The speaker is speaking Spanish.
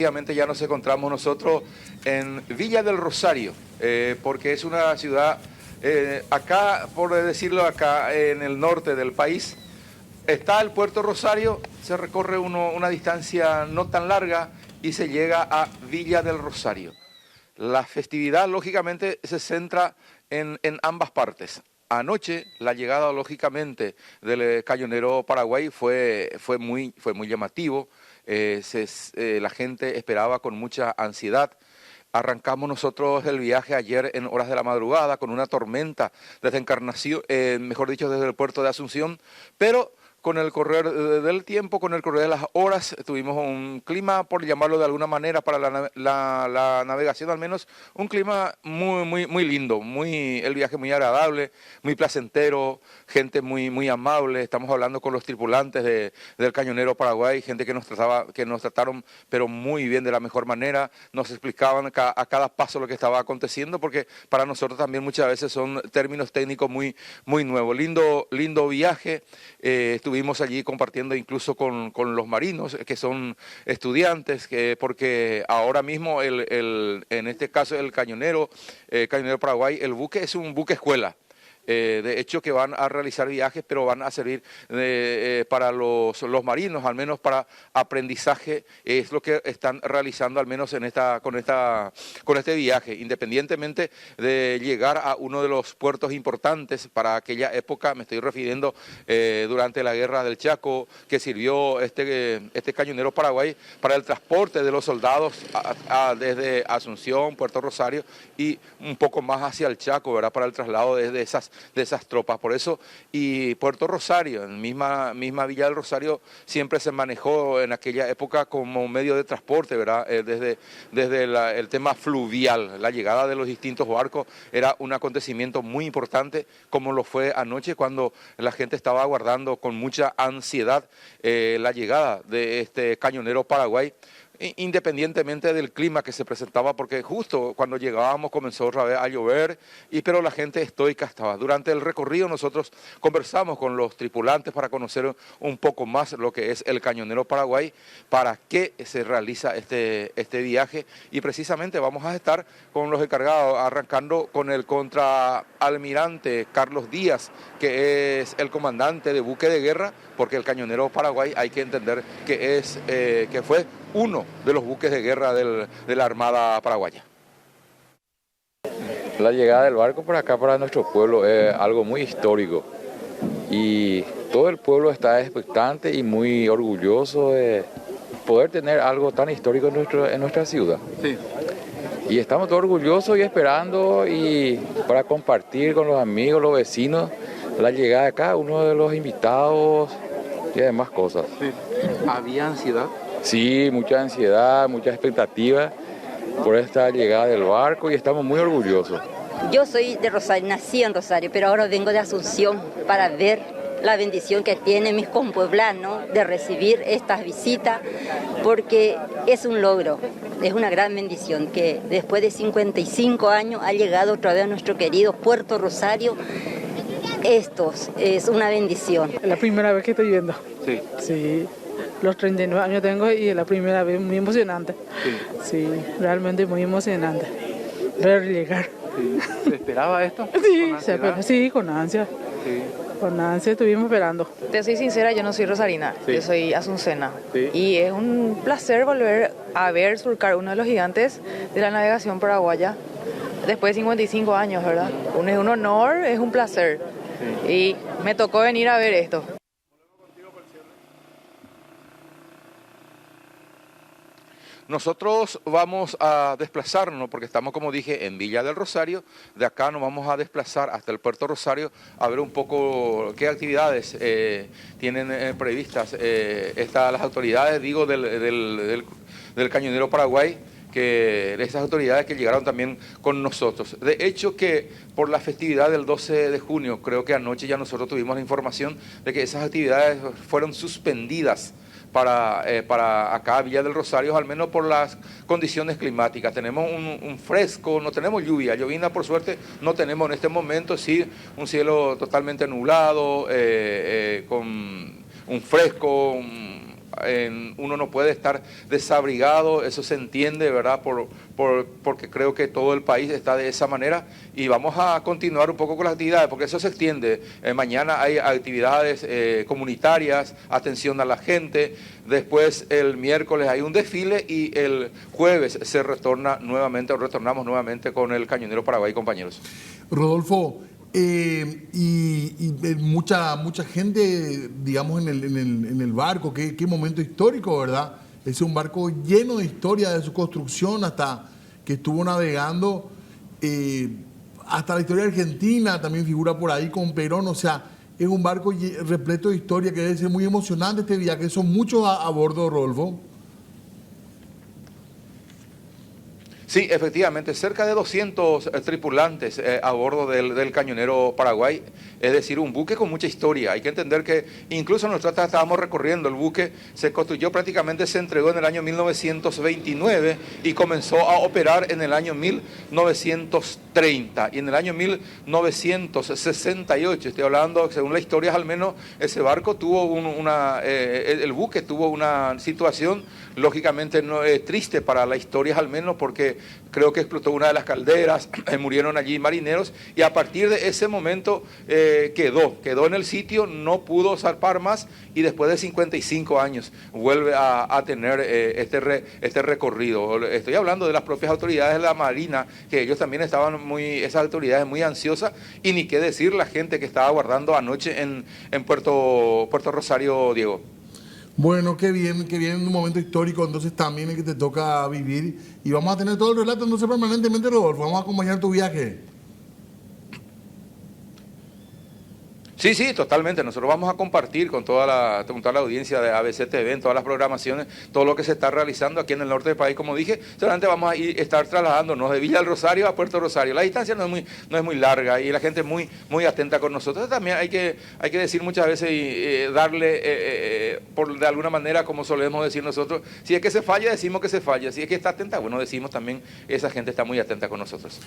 Efectivamente ya nos encontramos nosotros en Villa del Rosario, porque es una ciudad, acá, por decirlo acá, en el norte del país, está el Puerto Rosario, se recorre una distancia no tan larga y se llega a Villa del Rosario. La festividad, lógicamente, se centra en ambas partes. Anoche, la llegada, lógicamente, del Cañonero Paraguay fue muy llamativo. La gente esperaba con mucha ansiedad. Arrancamos nosotros el viaje ayer en horas de la madrugada con una tormenta desde Encarnación, mejor dicho, desde el puerto de Asunción, pero con el correr del tiempo, con el correr de las horas, tuvimos un clima, por llamarlo de alguna manera, para la navegación al menos, un clima muy lindo, el viaje muy agradable, muy placentero, gente muy amable. Estamos hablando con los tripulantes del Cañonero Paraguay, gente que nos trataron pero muy bien, de la mejor manera, nos explicaban a cada paso lo que estaba aconteciendo, porque para nosotros también muchas veces son términos técnicos muy nuevos. Lindo viaje. Estuvimos allí compartiendo incluso con los marinos, que son estudiantes, porque ahora mismo, en este caso el Cañonero Paraguay, el buque es un buque escuela. De hecho, que van a realizar viajes, pero van a servir para los marinos, al menos para aprendizaje. Es lo que están realizando, al menos con este viaje, independientemente de llegar a uno de los puertos importantes para aquella época. Me estoy refiriendo durante la Guerra del Chaco, que sirvió este Cañonero Paraguay para el transporte de los soldados desde Asunción, Puerto Rosario, y un poco más hacia el Chaco, ¿verdad?, para el traslado de esas tropas. Por eso, y Puerto Rosario, en misma Villa del Rosario, siempre se manejó en aquella época como medio de transporte, ¿verdad? Desde el tema fluvial. La llegada de los distintos barcos era un acontecimiento muy importante, como lo fue anoche, cuando la gente estaba aguardando con mucha ansiedad la llegada de este Cañonero Paraguay, independientemente del clima que se presentaba, porque justo cuando llegábamos comenzó otra vez a llover, pero la gente estoica estaba. Durante el recorrido nosotros conversamos con los tripulantes para conocer un poco más lo que es el Cañonero Paraguay, para qué se realiza este viaje, y precisamente vamos a estar con los encargados, arrancando con el contraalmirante Carlos Díaz, que es el comandante de buque de guerra, porque el Cañonero Paraguay hay que entender que fue uno de los buques de guerra de la Armada paraguaya. La llegada del barco por acá, para nuestro pueblo, es algo muy histórico, y todo el pueblo está expectante y muy orgulloso de poder tener algo tan histórico en nuestra ciudad. Sí. Y estamos todos orgullosos y esperando, y para compartir con los amigos, los vecinos, la llegada de cada uno de los invitados y demás cosas. Sí. ¿Había ansiedad? Sí, mucha ansiedad, mucha expectativa por esta llegada del barco, y estamos muy orgullosos. Yo soy de Rosario, nací en Rosario, pero ahora vengo de Asunción para ver la bendición que tienen mis compueblanos de recibir estas visitas, porque es un logro, es una gran bendición que después de 55 años ha llegado otra vez a nuestro querido Puerto Rosario. Esto es una bendición. Es la primera vez que estoy viendo. Sí. Sí. Los 39 años tengo y es la primera vez, muy emocionante. Sí. Sí, realmente muy emocionante ver llegar. Sí. ¿Se esperaba esto? Sí, con ansia. Sí. Con ansia estuvimos esperando. Te soy sincera, yo no soy rosarina, Sí. Yo soy asuncena. Sí. Y es un placer volver a ver surcar uno de los gigantes de la navegación paraguaya después de 55 años, ¿verdad? Es un honor, es un placer. Sí. Y me tocó venir a ver esto. Nosotros vamos a desplazarnos, porque estamos, como dije, en Villa del Rosario. De acá nos vamos a desplazar hasta el Puerto Rosario a ver un poco qué actividades tienen previstas las autoridades, digo, del Cañonero Paraguay, que esas autoridades que llegaron también con nosotros. De hecho, que por la festividad del 12 de junio, creo que anoche ya nosotros tuvimos la información de que esas actividades fueron suspendidas para acá, Villa del Rosario, al menos por las condiciones climáticas. Tenemos un fresco, no tenemos llovina por suerte no tenemos en este momento, sí, un cielo totalmente nublado, con un fresco, uno no puede estar desabrigado, eso se entiende, ¿verdad? Porque creo que todo el país está de esa manera y vamos a continuar un poco con las actividades, porque eso se extiende. Mañana hay actividades comunitarias, atención a la gente, después el miércoles hay un desfile y el jueves retornamos nuevamente con el Cañonero Paraguay, compañeros. Rodolfo, mucha gente, digamos, en el barco, qué momento histórico, ¿verdad? Es un barco lleno de historia de su construcción hasta que estuvo navegando, hasta la historia argentina también figura por ahí con Perón, o sea, es un barco repleto de historia que debe ser muy emocionante este viaje. Son muchos a bordo, Rodolfo. Sí, efectivamente, cerca de 200 tripulantes a bordo del Cañonero Paraguay, es decir, un buque con mucha historia. Hay que entender que incluso nosotros estábamos recorriendo, el buque se construyó prácticamente, se entregó en el año 1929 y comenzó a operar en el año 1930. Y en el año 1968, estoy hablando, según la historia al menos, ese barco tuvo el buque tuvo una situación lógicamente triste para la historia al menos, porque creo que explotó una de las calderas, murieron allí marineros y a partir de ese momento quedó en el sitio, no pudo zarpar más y después de 55 años vuelve a tener este recorrido. Estoy hablando de las propias autoridades de la Marina, que ellos también estaban esas autoridades muy ansiosas, y ni qué decir la gente que estaba aguardando anoche en Puerto Rosario, Diego. Bueno, qué bien, un momento histórico, entonces también el que te toca vivir. Y vamos a tener todo el relato entonces permanentemente, Rodolfo, vamos a acompañar tu viaje. Sí, totalmente. Nosotros vamos a compartir con toda la audiencia de ABC TV, en todas las programaciones, todo lo que se está realizando aquí en el norte del país. Como dije, solamente vamos a estar trasladándonos de Villa del Rosario a Puerto Rosario. La distancia no es muy larga y la gente es muy atenta con nosotros. También hay que decir muchas veces y darle, de alguna manera, como solemos decir nosotros, si es que se falla, decimos que se falla. Si es que está atenta, bueno, decimos también, esa gente está muy atenta con nosotros.